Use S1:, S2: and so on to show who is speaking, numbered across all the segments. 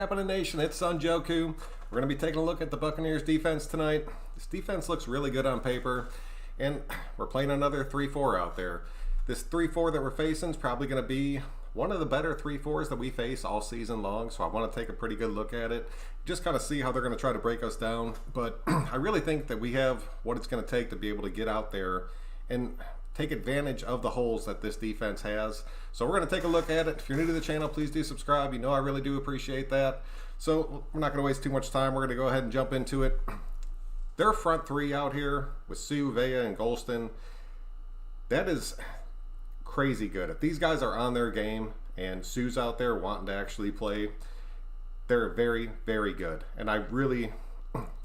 S1: Happening Nation, it's Son Joku. We're going to be taking a look at the Buccaneers defense tonight. This defense looks really good on paper, and we're playing another 3-4 out there. This 3-4 that we're facing is probably going to be one of the better 3-4s that we face all season long, so I want to take a pretty good look at it, just kind of see how they're going to try to break us down. But I really think that we have what it's going to take to be able to get out there and take advantage of the holes that this defense has. So we're going to take a look at it. If you're new to the channel, please do subscribe. You know I really do appreciate that. So we're not going to waste too much time. We're going to go ahead and jump into it. Their front three out here with Sue, Vea, and Golston, that is crazy good. If these guys are on their game and Sue's out there wanting to actually play, they're very, very good. And I really,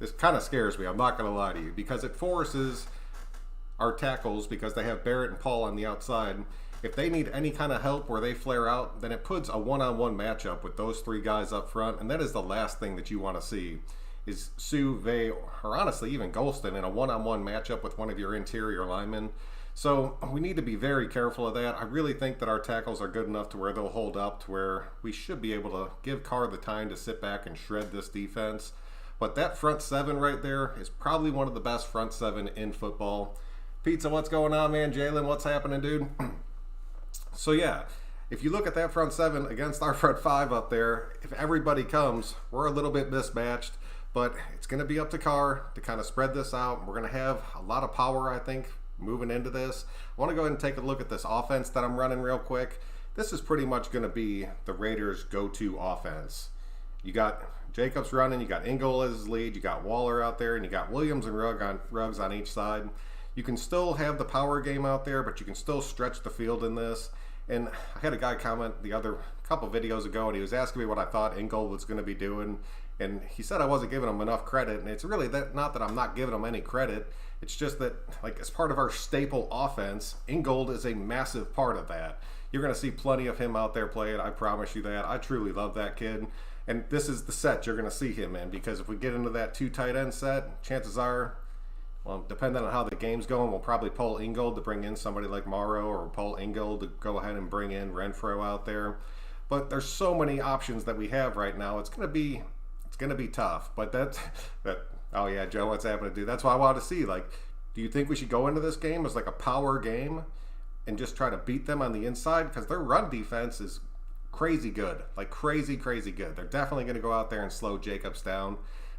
S1: this kind of scares me, I'm not going to lie to you, because it forces our tackles, because they have Barrett and Paul on the outside. If they need any kind of help where they flare out, then it puts a one-on-one matchup with those three guys up front, and that is the last thing that you want to see, is Sue, Vea, or honestly even Golston in a one-on-one matchup with one of your interior linemen. So we need to be very careful of that. I really think that our tackles are good enough to where they'll hold up, to where we should be able to give Carr the time to sit back and shred this defense. But that front seven right there is probably one of the best front seven in football. Pizza, what's going on, man? Jalen, what's happening, dude? So yeah, if you look at that front seven against our front five up there, if everybody comes, we're a little bit mismatched, but it's going to be up to Carr to kind of spread this out. We're going to have a lot of power, I think, moving into this. I want to go ahead and take a look at this offense that I'm running real quick. This is pretty much going to be the Raiders' go-to offense. You got Jacobs running, you got Ingold as his lead, you got Waller out there, and you got Williams and Ruggs on each side. You can still have the power game out there, but you can still stretch the field in this. And I had a guy comment the other couple videos ago, and he was asking me what I thought Ingold was going to be doing. And he said I wasn't giving him enough credit. And it's really not that I'm not giving him any credit. It's just that, like, as part of our staple offense, Ingold is a massive part of that. You're going to see plenty of him out there playing. I promise you that. I truly love that kid. And this is the set you're going to see him in, because if we get into that two tight end set, chances are, well, depending on how the game's going, we'll probably pull Ingold to bring in somebody like Morrow, or pull Ingold to go ahead and bring in Renfro out there. But there's so many options that we have right now. It's gonna be tough. But oh yeah, Joe, what's happening, dude? That's why I wanted to see. Like, do you think we should go into this game as like a power game and just try to beat them on the inside? Because their run defense is crazy good, like crazy good. They're definitely gonna go out there and slow Jacobs down.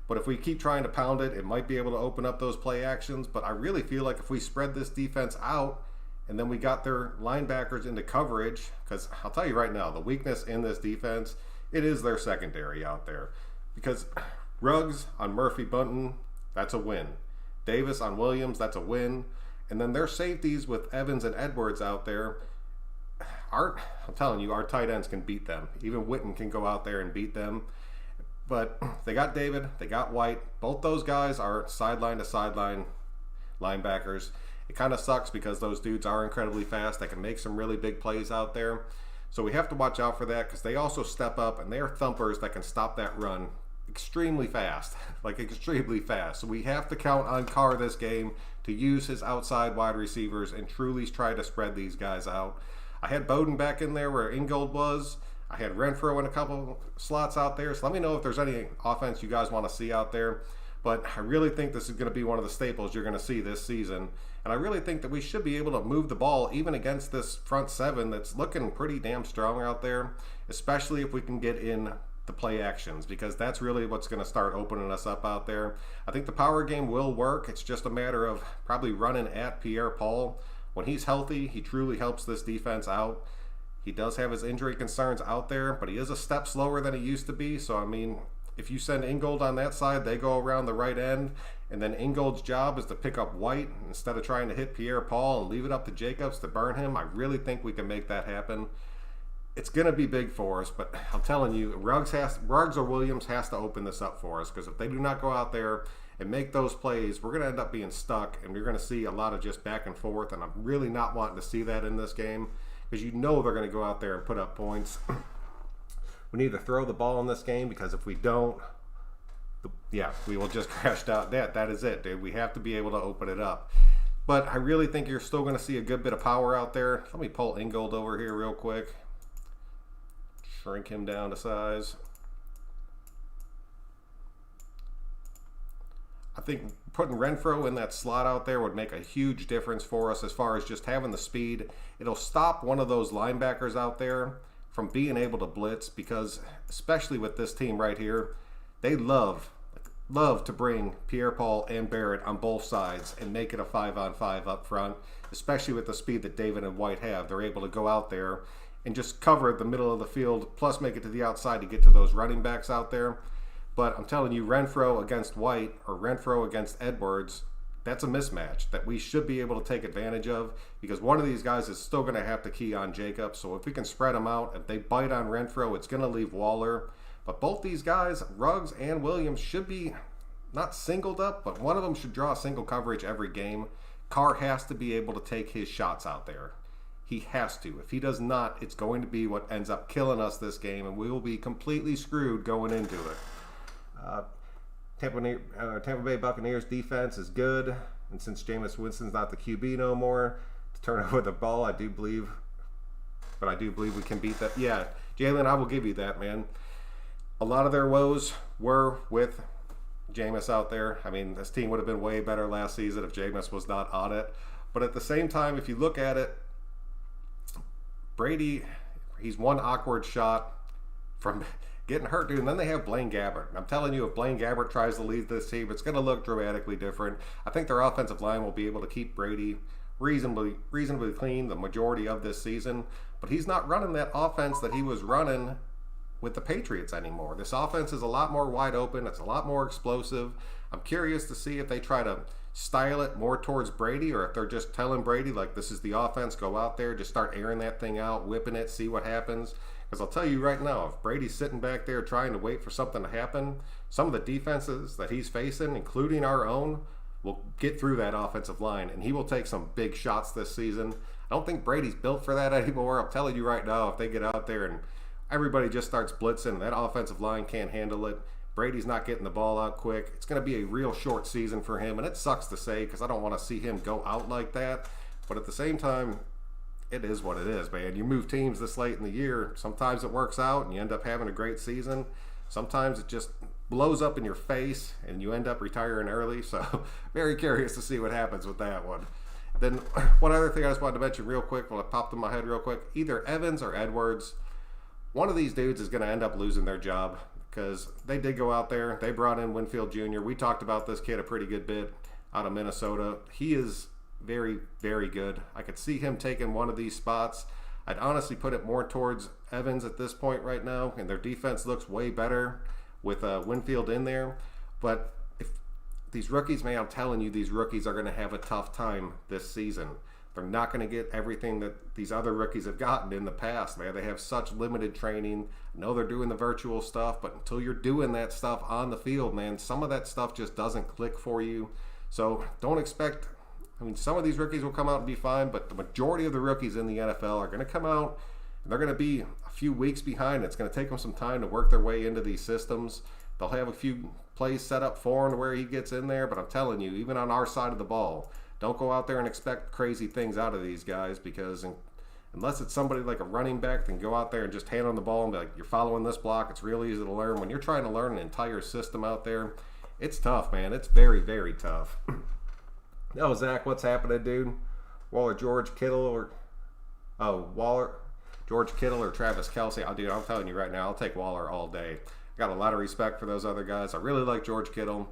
S1: But if we keep trying to pound it, it might be able to open up those play actions. But I really feel like if we spread this defense out and then we got their linebackers into coverage, because I'll tell you right now, the weakness in this defense, it is their secondary out there. Because Ruggs on Murphy Bunton, that's a win. Davis on Williams, that's a win. And then their safeties with Evans and Edwards out there, I'm telling you, our tight ends can beat them. Even Witten can go out there and beat them. But they got David, they got White. Both those guys are sideline to sideline linebackers. It kind of sucks because those dudes are incredibly fast. They can make some really big plays out there. So we have to watch out for that, because they also step up and they are thumpers that can stop that run extremely fast, like extremely fast. So we have to count on Carr this game to use his outside wide receivers and truly try to spread these guys out. I had Bowden back in there where Ingold was. I had Renfro in a couple slots out there, so let me know if there's any offense you guys want to see out there. But I really think this is going to be one of the staples you're going to see this season. And I really think that we should be able to move the ball even against this front seven that's looking pretty damn strong out there, especially if we can get in the play actions, because that's really what's going to start opening us up out there. I think the power game will work. It's just a matter of probably running at Pierre-Paul. When he's healthy, he truly helps this defense out. He does have his injury concerns out there, but he is a step slower than he used to be. So, I mean, if you send Ingold on that side, they go around the right end, and then Ingold's job is to pick up White instead of trying to hit Pierre-Paul and leave it up to Jacobs to burn him. I really think we can make that happen. It's going to be big for us, but I'm telling you, Ruggs or Williams has to open this up for us, because if they do not go out there and make those plays, we're going to end up being stuck, and we're going to see a lot of just back and forth, and I'm really not wanting to see that in this game, because you know they're going to go out there and put up points. We need to throw the ball in this game, because if we don't, we will just crash out. That is it, dude. We have to be able to open it up. But I really think you're still going to see a good bit of power out there. Let me pull Ingold over here real quick. Shrink him down to size. I think putting Renfrow in that slot out there would make a huge difference for us as far as just having the speed. It'll stop one of those linebackers out there from being able to blitz, because especially with this team right here, they love to bring Pierre-Paul and Barrett on both sides and make it a 5-on-5 up front, especially with the speed that David and White have. They're able to go out there and just cover the middle of the field, plus make it to the outside to get to those running backs out there. But I'm telling you, Renfrow against White or Renfrow against Edwards, that's a mismatch that we should be able to take advantage of, because one of these guys is still going to have to key on Jacobs. So if we can spread them out, if they bite on Renfrow, it's going to leave Waller. But both these guys, Ruggs and Williams, should be not singled up, but one of them should draw single coverage every game. Carr has to be able to take his shots out there. He has to. If he does not, it's going to be what ends up killing us this game, and we will be completely screwed going into it. Tampa Bay Buccaneers defense is good, and since Jameis Winston's not the QB no more to turn over the ball, I do believe we can beat that. Yeah, Jalen, I will give you that, man. A lot of their woes were with Jameis out there. I mean, this team would have been way better last season if Jameis was not on it. But at the same time, if you look at it, Brady, he's one awkward shot from getting hurt, dude. And then they have Blaine Gabbert. I'm telling you, if Blaine Gabbert tries to lead this team, it's going to look dramatically different. I think their offensive line will be able to keep Brady reasonably clean the majority of this season. But he's not running that offense that he was running with the Patriots anymore. This offense is a lot more wide open. It's a lot more explosive. I'm curious to see if they try to style it more towards Brady, or if they're just telling Brady, like, this is the offense, go out there, just start airing that thing out, whipping it, see what happens. Because I'll tell you right now, if Brady's sitting back there trying to wait for something to happen, some of the defenses that he's facing, including our own, will get through that offensive line, and he will take some big shots this season. I don't think Brady's built for that anymore. I'm telling you right now, if they get out there and everybody just starts blitzing and that offensive line can't handle it, Brady's not getting the ball out quick, it's going to be a real short season for him. And it sucks to say, because I don't want to see him go out like that. But at the same time, it is what it is, man. You move teams this late in the year. Sometimes it works out and you end up having a great season. Sometimes it just blows up in your face and you end up retiring early. So very curious to see what happens with that one. Then one other thing I just wanted to mention real quick, while it popped in my head real quick, either Evans or Edwards, one of these dudes is going to end up losing their job, because they did go out there. They brought in Winfield Jr. We talked about this kid a pretty good bit out of Minnesota. He is very, very good. I could see him taking one of these spots. I'd honestly put it more towards Evans at this point right now, and their defense looks way better with Winfield in there. But if these rookies, man, I'm telling you, these rookies are going to have a tough time this season. They're not going to get everything that these other rookies have gotten in the past, man. They have such limited training. I know they're doing the virtual stuff, but until you're doing that stuff on the field, man, some of that stuff just doesn't click for you. So don't expect, I mean, some of these rookies will come out and be fine, but the majority of the rookies in the NFL are going to come out and they're going to be a few weeks behind. It's going to take them some time to work their way into these systems. They'll have a few plays set up for him to where he gets in there, but I'm telling you, even on our side of the ball, don't go out there and expect crazy things out of these guys, because unless it's somebody like a running back, then go out there and just hand on the ball and be like, you're following this block. It's real easy to learn. When you're trying to learn an entire system out there, it's tough, man. It's very, very tough. Oh, Zach, what's happening, dude? George Kittle or Travis Kelce. Dude, I'm telling you right now, I'll take Waller all day. I got a lot of respect for those other guys. I really like George Kittle.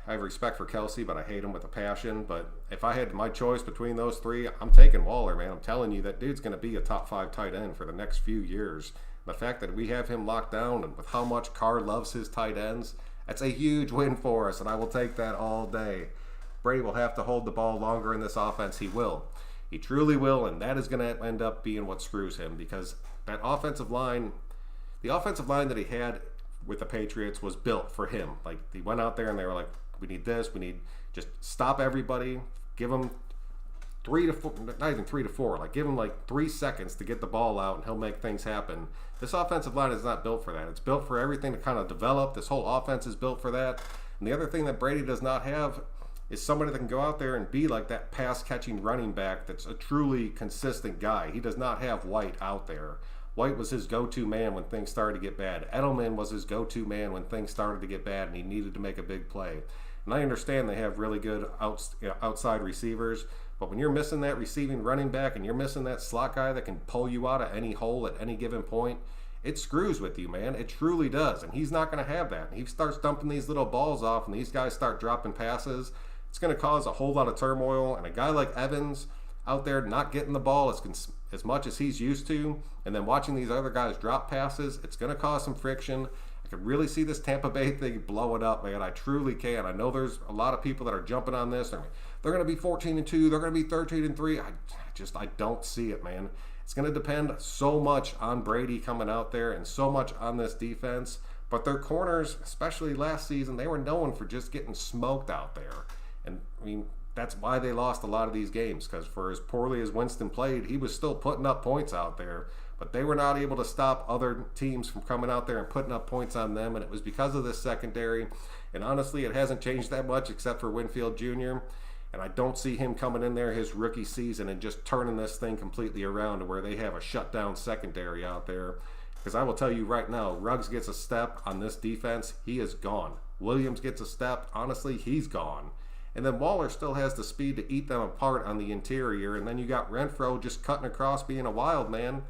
S1: I have respect for Kelce, but I hate him with a passion. But if I had my choice between those three, I'm taking Waller, man. I'm telling you, that dude's going to be a top 5 tight end for the next few years. The fact that we have him locked down, and with how much Carr loves his tight ends, that's a huge win for us, and I will take that all day. Brady will have to hold the ball longer in this offense. He will. He truly will, and that is going to end up being what screws him, because that offensive line, the offensive line that he had with the Patriots was built for him. Like, he went out there and they were like, we need this, we need, just stop everybody, give him 3 to 4, not even 3 to 4, like give him like 3 seconds to get the ball out and he'll make things happen. This offensive line is not built for that. It's built for everything to kind of develop. This whole offense is built for that. And the other thing that Brady does not have is somebody that can go out there and be like that pass-catching running back that's a truly consistent guy. He does not have White out there. White was his go-to man when things started to get bad. Edelman was his go-to man when things started to get bad and he needed to make a big play. And I understand they have really good outside receivers, but when you're missing that receiving running back and you're missing that slot guy that can pull you out of any hole at any given point, it screws with you, man. It truly does. And he's not going to have that. And he starts dumping these little balls off and these guys start dropping passes. It's going to cause a whole lot of turmoil. And a guy like Evans out there not getting the ball as much as he's used to, and then watching these other guys drop passes, it's going to cause some friction. I could really see this Tampa Bay thing blow it up, man. I truly can. I know there's a lot of people that are jumping on this. They're going to be 14-2. They're going to be 13-3. I don't see it, man. It's going to depend so much on Brady coming out there and so much on this defense. But their corners, especially last season, they were known for just getting smoked out there. And, I mean, that's why they lost a lot of these games, because for as poorly as Winston played, he was still putting up points out there. But they were not able to stop other teams from coming out there and putting up points on them, and it was because of this secondary. And honestly, it hasn't changed that much except for Winfield Jr., and I don't see him coming in there his rookie season and just turning this thing completely around to where they have a shutdown secondary out there. Because I will tell you right now, Ruggs gets a step on this defense, he is gone. Williams gets a step, honestly, he's gone. And then Waller still has the speed to eat them apart on the interior, and then you got Renfro just cutting across being a wild man.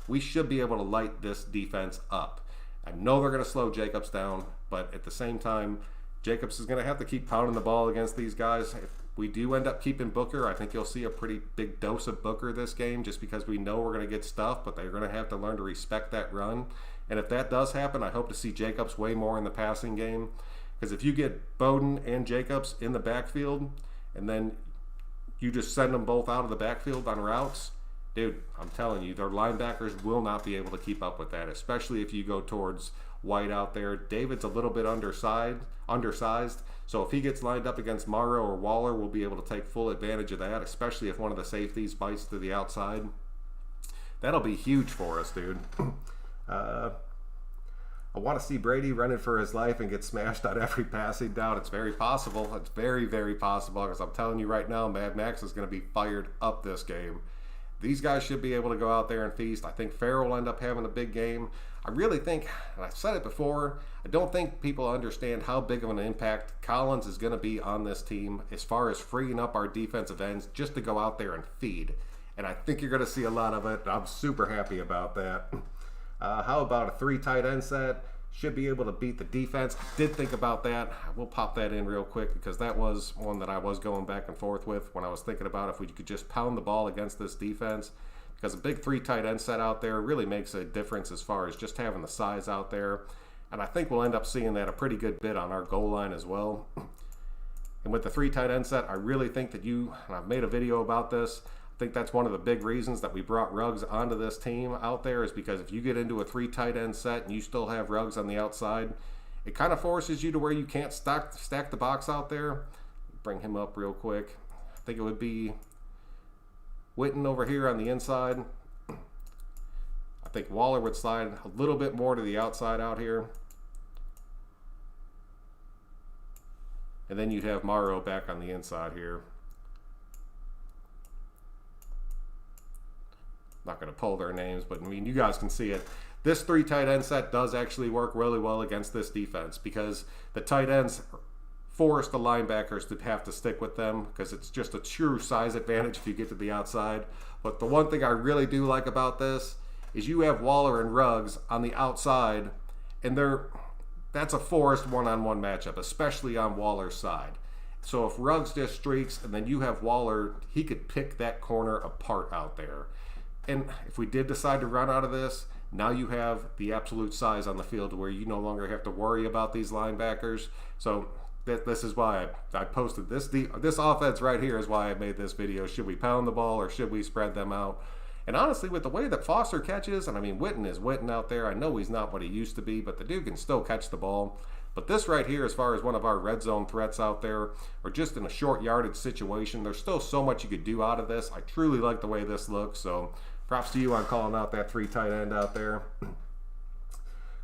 S1: We should be able to light this defense up. I know they're going to slow Jacobs down, but at the same time, Jacobs is going to have to keep pounding the ball against these guys. If we do end up keeping Booker, I think you'll see a pretty big dose of Booker this game, just because we know we're going to get stuff, but they're going to have to learn to respect that run. And if that does happen, I hope to see Jacobs way more in the passing game. Because if you get Bowden and Jacobs in the backfield, and then you just send them both out of the backfield on routes, dude, I'm telling you, their linebackers will not be able to keep up with that, especially if you go towards White out there. David's a little bit undersized, so if he gets lined up against Morrow or Waller, we'll be able to take full advantage of that, especially if one of the safeties bites to the outside. That'll be huge for us, dude. I want to see Brady running for his life and get smashed on every passing down. It's very possible. It's very, very possible, because I'm telling you right now, Mad Max is going to be fired up this game. These guys should be able to go out there and feast. I think Farrell will end up having a big game. I really think, and I've said it before, I don't think people understand how big of an impact Collins is going to be on this team as far as freeing up our defensive ends just to go out there and feed. And I think you're going to see a lot of it. I'm super happy about that. How about a 3 tight end set? Should be able to beat the defense. I did think about that. We'll pop that in real quick, because that was one that I was going back and forth with when I was thinking about if we could just pound the ball against this defense. Because a big 3 tight end set out there really makes a difference as far as just having the size out there. And I think we'll end up seeing that a pretty good bit on our goal line as well. And with the 3 tight end set, I really think that and I've made a video about this, I think that's one of the big reasons that we brought Ruggs onto this team out there, is because if you get into a 3 tight end set and you still have Ruggs on the outside, it kind of forces you to where you can't stack the box out there. Bring him up real quick. I think it would be Witten over here on the inside. I think Waller would slide a little bit more to the outside out here. And then you'd have Morrow back on the inside here. Not going to pull their names, but I mean, you guys can see it. This 3 tight end set does actually work really well against this defense, because the tight ends force the linebackers to have to stick with them, because it's just a true size advantage if you get to the outside. But the one thing I really do like about this is you have Waller and Ruggs on the outside, and that's a forced one-on-one matchup, especially on Waller's side. So if Ruggs just streaks and then you have Waller, he could pick that corner apart out there. And if we did decide to run out of this, now you have the absolute size on the field where you no longer have to worry about these linebackers. So this is why I posted this. This offense right here is why I made this video. Should we pound the ball or should we spread them out? And honestly, with the way that Foster catches, and I mean, Witten is Witten out there. I know he's not what he used to be, but the dude can still catch the ball. But this right here, as far as one of our red zone threats out there, or just in a short yardage situation, there's still so much you could do out of this. I truly like the way this looks. So props to you on calling out that 3 tight end out there.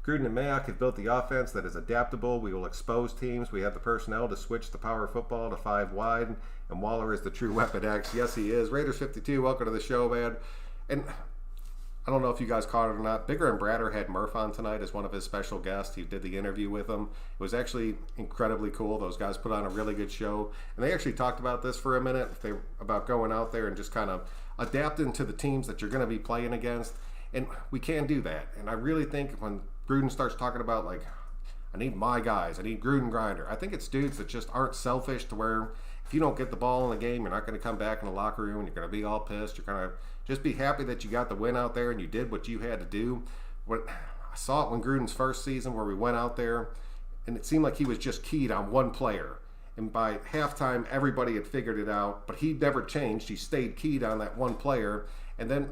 S1: Gruden and Mayock have built the offense that is adaptable. We will expose teams. We have the personnel to switch the power football to 5 wide. And Waller is the true weapon X. Yes, he is. Raiders 52, welcome to the show, man. And I don't know if you guys caught it or not. Bigger and Bradder had Murph on tonight as one of his special guests. He did the interview with him. It was actually incredibly cool. Those guys put on a really good show. And they actually talked about this for a minute, about going out there and just kind of adapting to the teams that you're going to be playing against. And we can do that. And I really think when Gruden starts talking about, like, I need my guys, I need Gruden grinder, I think it's dudes that just aren't selfish to where if you don't get the ball in the game, you're not going to come back in the locker room and you're going to be all pissed. You're going to just be happy that you got the win out there and you did what you had to do. But I saw it when Gruden's first season where we went out there and it seemed like he was just keyed on one player. And by halftime, everybody had figured it out, but he never changed. He stayed keyed on that one player, and then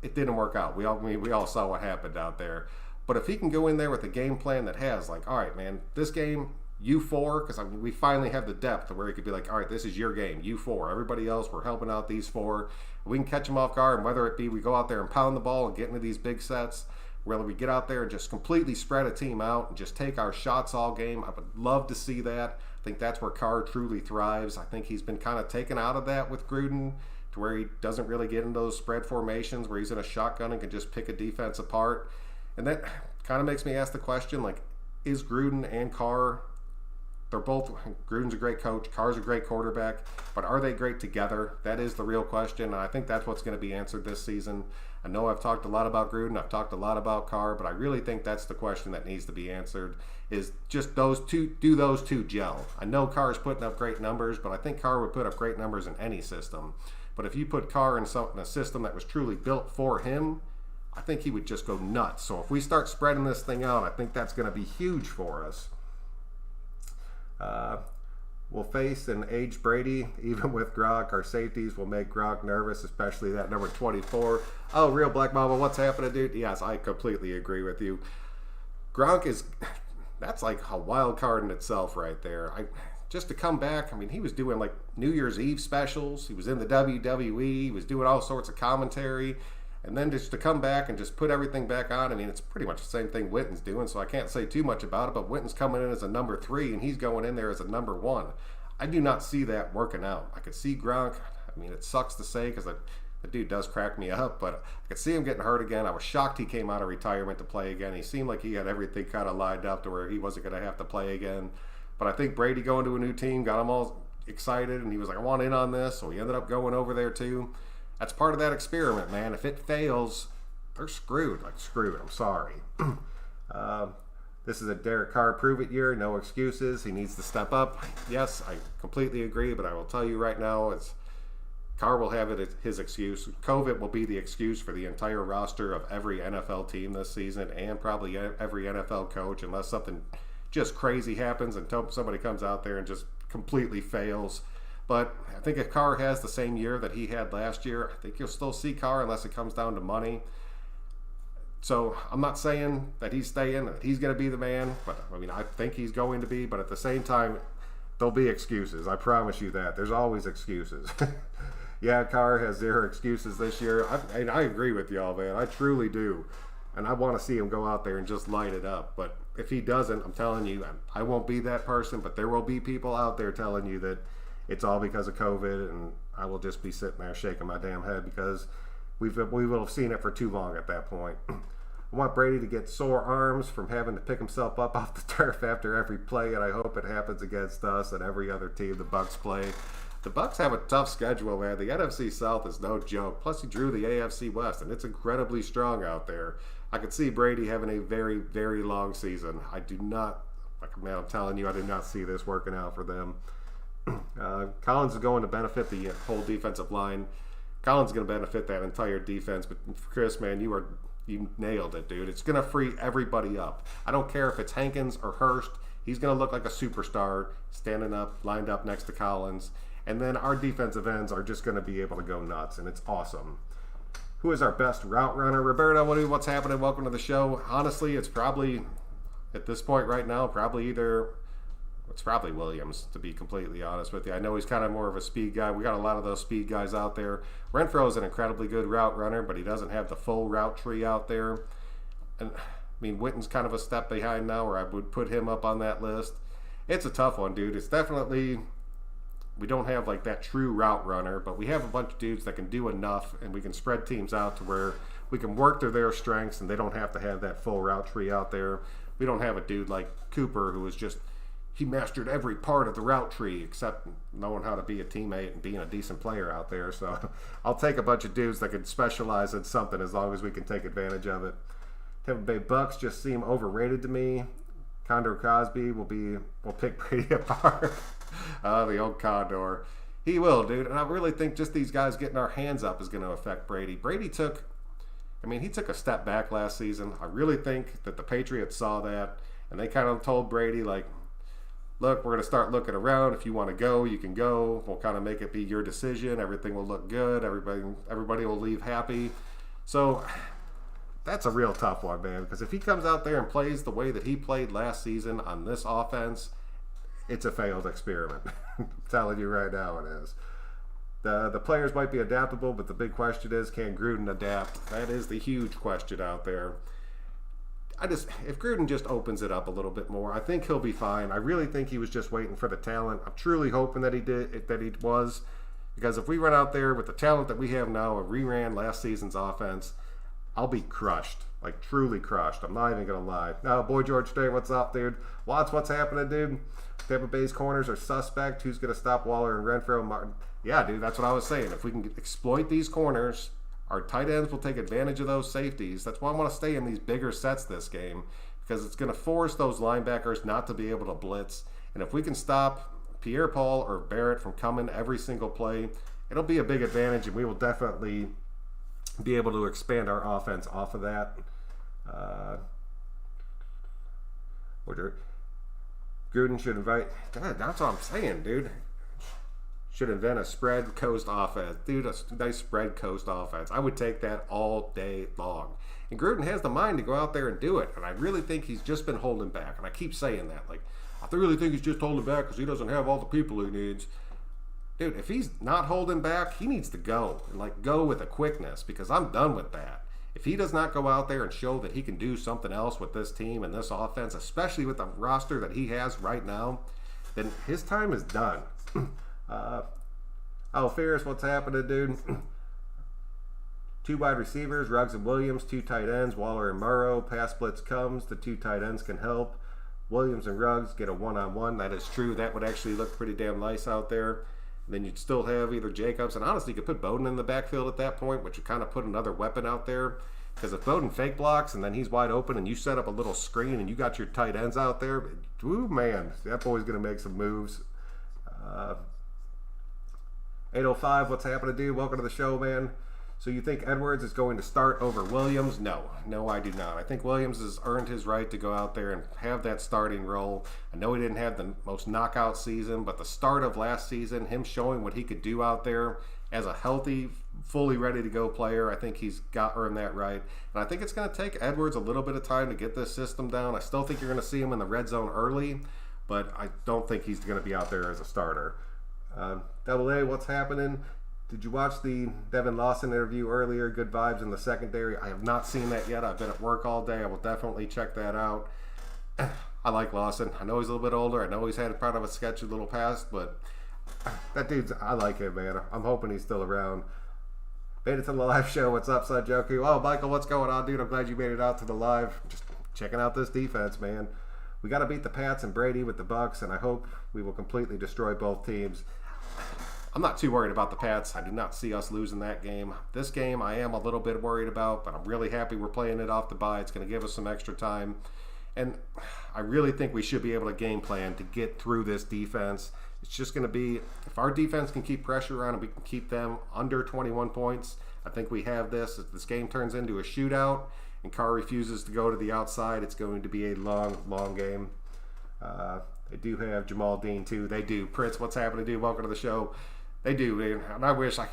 S1: it didn't work out. We all saw what happened out there. But if he can go in there with a game plan that has, like, all right, man, this game, you four, because I mean, we finally have the depth to where he could be like, all right, this is your game, you four. Everybody else, we're helping out these four. We can catch them off guard, and whether it be we go out there and pound the ball and get into these big sets, whether we get out there and just completely spread a team out and just take our shots all game, I would love to see that. I think that's where Carr truly thrives. I think he's been kind of taken out of that with Gruden to where he doesn't really get in those spread formations where he's in a shotgun and can just pick a defense apart. And that kind of makes me ask the question, like, is Gruden and Carr, Gruden's a great coach, Carr's a great quarterback, but are they great together? That is the real question, and I think that's what's going to be answered this season. I know I've talked a lot about Gruden, I've talked a lot about Carr, but I really think that's the question that needs to be answered, is just those two gel? I know Carr's putting up great numbers, but I think Carr would put up great numbers in any system. But if you put Carr in a system that was truly built for him, I think he would just go nuts. So if we start spreading this thing out, I think that's going to be huge for us. We'll face an aged Brady. Even with Gronk, our safeties will make Gronk nervous, especially that number 24. Oh, Real Black Mama, what's happening, dude? Yes, I completely agree with you. Gronk that's like a wild card in itself right there. Just to come back, I mean, he was doing like New Year's Eve specials. He was in the WWE. He was doing all sorts of commentary. And then just to come back and just put everything back on, I mean, it's pretty much the same thing Witten's doing, so I can't say too much about it, but Witten's coming in as a number 3, and he's going in there as a number 1. I do not see that working out. I could see Gronk, I mean, it sucks to say because the dude does crack me up, but I could see him getting hurt again. I was shocked he came out of retirement to play again. He seemed like he had everything kind of lined up to where he wasn't going to have to play again. But I think Brady going to a new team got him all excited, and he was like, I want in on this, so he ended up going over there too. That's part of that experiment, man. If it fails, they're screwed. Like, screwed. I'm sorry. This is a Derek Carr prove-it year. No excuses. He needs to step up. Yes, I completely agree, but I will tell you right now, Carr will have it his excuse. COVID will be the excuse for the entire roster of every NFL team this season and probably every NFL coach, unless something just crazy happens and somebody comes out there and just completely fails. But I think if Carr has the same year that he had last year, I think you'll still see Carr unless it comes down to money. So I'm not saying that he's staying, that he's going to be the man, but I mean, I think he's going to be. But at the same time, there'll be excuses. I promise you that. There's always excuses. Yeah, Carr has 0 excuses this year. I agree with y'all, man. I truly do. And I want to see him go out there and just light it up. But if he doesn't, I'm telling you, I won't be that person, but there will be people out there telling you that it's all because of COVID, and I will just be sitting there shaking my damn head because we will have seen it for too long at that point. I want Brady to get sore arms from having to pick himself up off the turf after every play, and I hope it happens against us and every other team the Bucs play. The Bucs have a tough schedule, man. The NFC South is no joke. Plus, he drew the AFC West, and it's incredibly strong out there. I could see Brady having a very, very long season. I do not, man, I'm telling you, I do not see this working out for them. Collins is going to benefit the whole defensive line. Collins is going to benefit that entire defense. But Chris, man, you nailed it, dude. It's going to free everybody up. I don't care if it's Hankins or Hurst. He's going to look like a superstar standing up, lined up next to Collins. And then our defensive ends are just going to be able to go nuts, and it's awesome. Who is our best route runner? Roberto, what's happening? Welcome to the show. Honestly, it's probably, at this point right now, it's probably Williams, to be completely honest with you. I know he's kind of more of a speed guy. We got a lot of those speed guys out there. Renfro is an incredibly good route runner, but he doesn't have the full route tree out there. And I mean, Witten's kind of a step behind now, where I would put him up on that list. It's a tough one, dude. It's definitely, we don't have like that true route runner, but we have a bunch of dudes that can do enough, and we can spread teams out to where we can work to their strengths, and they don't have to have that full route tree out there. We don't have a dude like Cooper who was just, he mastered every part of the route tree except knowing how to be a teammate and being a decent player out there. So I'll take a bunch of dudes that can specialize in something as long as we can take advantage of it. Tampa Bay Bucs just seem overrated to me. Condor Crosby will pick Brady apart. The old Condor. He will, dude. And I really think just these guys getting our hands up is going to affect Brady. Brady took a step back last season. I really think that the Patriots saw that, and they kind of told Brady, like, look, we're going to start looking around. If you want to go, you can go. We'll kind of make it be your decision. Everything will look good. Everybody will leave happy. So that's a real tough one, man, because if he comes out there and plays the way that he played last season on this offense, it's a failed experiment. I'm telling you right now it is. The players might be adaptable, but the big question is, can Gruden adapt? That is the huge question out there. If Gruden just opens it up a little bit more, I think he'll be fine. I really think he was just waiting for the talent. I'm truly hoping that he was, because if we run out there with the talent that we have now and reran last season's offense, I'll be crushed, like truly crushed. I'm not even gonna lie. Now, Boy George Strait, what's up, dude? Watts, what's happening, dude? Tampa Bay's corners are suspect. Who's gonna stop Waller and Renfro? Martin? Yeah, dude, that's what I was saying. If we can exploit these corners, our tight ends will take advantage of those safeties. That's why I want to stay in these bigger sets this game, because it's going to force those linebackers not to be able to blitz. And if we can stop Pierre-Paul or Barrett from coming every single play, it'll be a big advantage, and we will definitely be able to expand our offense off of that. Gruden should invite... God, that's what I'm saying, dude. Should invent a spread coast offense. Dude, a nice spread coast offense. I would take that all day long. And Gruden has the mind to go out there and do it. And I really think he's just been holding back. And I keep saying that. Like, I really think he's just holding back because he doesn't have all the people he needs. Dude, if he's not holding back, he needs to go. And, like, go with a quickness, because I'm done with that. If he does not go out there and show that he can do something else with this team and this offense, especially with the roster that he has right now, then his time is done. Ferris, what's happening, dude? 2 wide receivers, Ruggs and Williams, 2 tight ends, Waller and Murrow. Pass blitz comes, the 2 tight ends can help. Williams and Ruggs get a one-on-one. That is true. That would actually look pretty damn nice out there. And then you'd still have either Jacobs, and honestly, you could put Bowden in the backfield at that point, which would kind of put another weapon out there. Because if Bowden fake blocks and then he's wide open and you set up a little screen and you got your tight ends out there, ooh, man, that boy's going to make some moves. 805, what's happening, dude? Welcome to the show, man. So you think Edwards is going to start over Williams? No, I do not. I think Williams has earned his right to go out there and have that starting role. I know he didn't have the most knockout season, but the start of last season, him showing what he could do out there as a healthy, fully ready to go player, I think he's earned that right. And I think it's going to take Edwards a little bit of time to get this system down. I still think you're going to see him in the red zone early, but I don't think he's going to be out there as a starter. Double A, what's happening? Did you watch the Devin Lawson interview earlier? Good vibes in the secondary. I have not seen that yet. I've been at work all day. I will definitely check that out. I like Lawson. I know he's a little bit older. I know he's had part of a sketchy little past, but that I like him, man. I'm hoping he's still around. Made it to the live show. What's up, son Joku? Oh, Michael, what's going on, dude? I'm glad you made it out to the live. Just checking out this defense, man. We got to beat the Pats and Brady with the Bucs, and I hope we will completely destroy both teams. I'm not too worried about the Pats. I do not see us losing that game. This game I am a little bit worried about, but I'm really happy we're playing it off the bye. It's going to give us some extra time. And I really think we should be able to game plan to get through this defense. It's just going to be, if our defense can keep pressure on and we can keep them under 21 points, I think we have this. If this game turns into a shootout and Carr refuses to go to the outside, it's going to be a long, long game. They do have Jamal Dean, too. They do. Prince, what's happening, dude? Welcome to the show. They do, man. And I wish I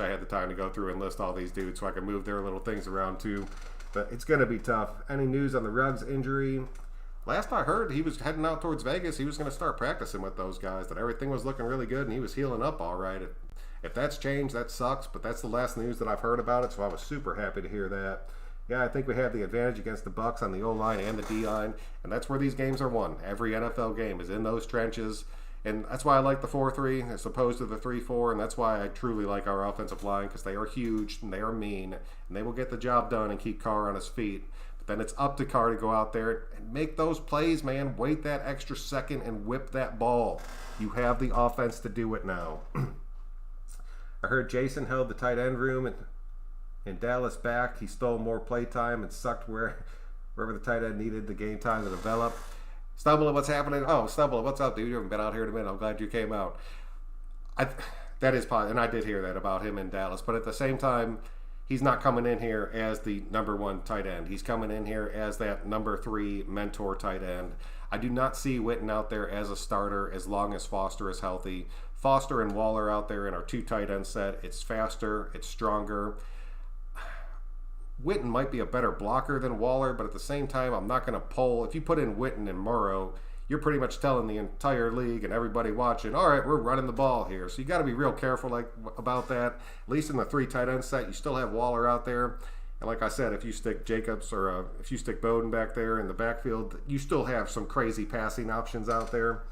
S1: had the time to go through and list all these dudes so I could move their little things around too. But it's going to be tough. Any news on the Ruggs injury? Last I heard, he was heading out towards Vegas. He was going to start practicing with those guys. That everything was looking really good and he was healing up all right. If that's changed, that sucks. But that's the last news that I've heard about it. So I was super happy to hear that. Yeah, I think we have the advantage against the Bucs on the O-line and the D-line. And that's where these games are won. Every NFL game is in those trenches. And that's why I like the 4-3 as opposed to the 3-4, and that's why I truly like our offensive line, because they are huge and they are mean, and they will get the job done and keep Carr on his feet. But then it's up to Carr to go out there and make those plays, man. Wait that extra second and whip that ball. You have the offense to do it now. I heard Jason held the tight end room in Dallas back. He stole more play time and sucked wherever the tight end needed the game time to develop. Stumble, what's happening? Oh, Stumble, what's up, dude? You haven't been out here in a minute. I'm glad you came out. That is positive, and I did hear that about him in Dallas. But at the same time, he's not coming in here as the number 1 tight end. He's coming in here as that number 3 mentor tight end. I do not see Witten out there as a starter as long as Foster is healthy. Foster and Waller out there in our 2 tight end set. It's faster. It's stronger. Witten might be a better blocker than Waller, but at the same time, I'm not going to pull. If you put in Witten and Murrow, you're pretty much telling the entire league and everybody watching, all right, we're running the ball here. So you got to be real careful about that. At least in the 3 tight end set, you still have Waller out there. And like I said, if you stick Jacobs or if you stick Bowden back there in the backfield, you still have some crazy passing options out there.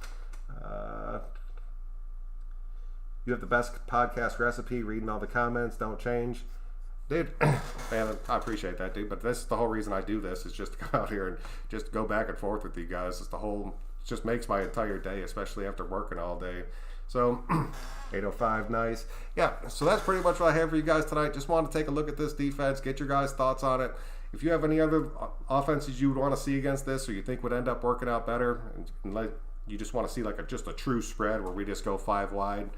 S1: You have the best podcast recipe. Reading all the comments, don't change. Dude, man, I appreciate that, dude. But this is the whole reason I do this, is just to come out here and just go back and forth with you guys. It just makes my entire day, especially after working all day. So, 8:05, nice. Yeah, so that's pretty much what I have for you guys tonight. Just wanted to take a look at this defense, get your guys' thoughts on it. If you have any other offenses you would want to see against this, or you think would end up working out better, and like you just want to see like just a true spread where we just go 5 wide.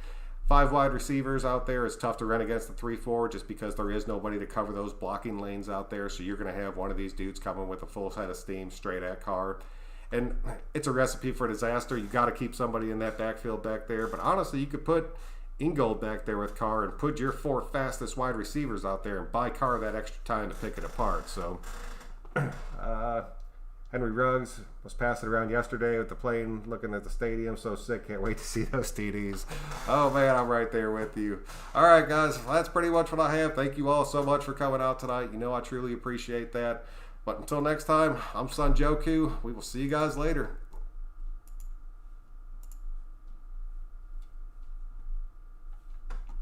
S1: 5 wide receivers out there is tough to run against the 3-4 just because there is nobody to cover those blocking lanes out there. So you're going to have one of these dudes coming with a full head of steam straight at Carr. And it's a recipe for disaster. You got to keep somebody in that backfield back there. But honestly, you could put Ingold back there with Carr and put your 4 fastest wide receivers out there and buy Carr that extra time to pick it apart. So Henry Ruggs was passing around yesterday with the plane, looking at the stadium. So sick. Can't wait to see those TDs. Oh, man, I'm right there with you. All right, guys. Well, that's pretty much what I have. Thank you all so much for coming out tonight. You know I truly appreciate that. But until next time, I'm Son Joku. We will see you guys later.